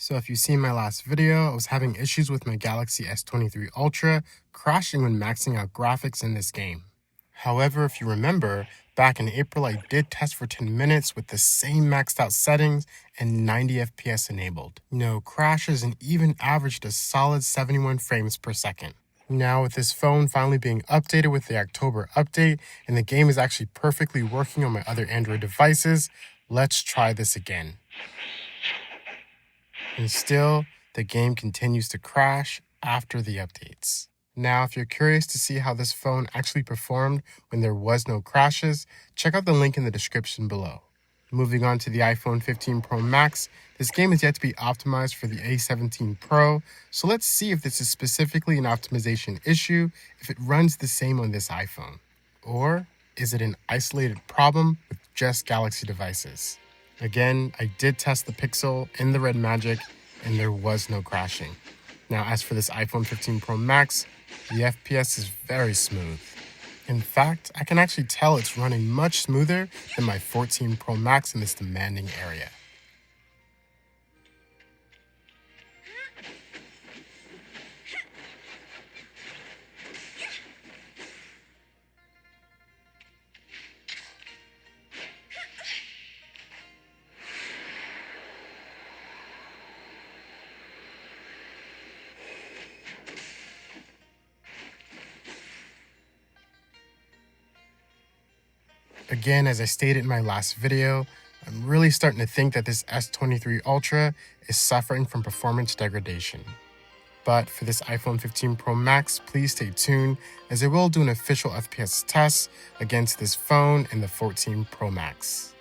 So if you see my last video, I was having issues with my Galaxy S23 Ultra crashing when maxing out graphics in this game. However, if you remember, back in April I did test for 10 minutes with the same maxed out settings and 90 FPS enabled. No crashes and even averaged a solid 71 frames per second. Now with this phone finally being updated with the October update and the game is actually perfectly working on my other Android devices, let's try this again. And still, the game continues to crash after the updates. Now, if you're curious to see how this phone actually performed when there was no crashes, check out the link in the description below. Moving on to the iPhone 15 Pro Max, this game is yet to be optimized for the A17 Pro, so let's see if this is specifically an optimization issue if it runs the same on this iPhone. Or is it an isolated problem with just Galaxy devices? Again, I did test the Pixel and the Red Magic, and there was no crashing. Now, as for this iPhone 15 Pro Max, the FPS is very smooth. In fact, I can actually tell it's running much smoother than my 14 Pro Max in this demanding area. Again, as I stated in my last video, I'm really starting to think that this S23 Ultra is suffering from performance degradation. But for this iPhone 15 Pro Max, please stay tuned as I will do an official FPS test against this phone and the 14 Pro Max.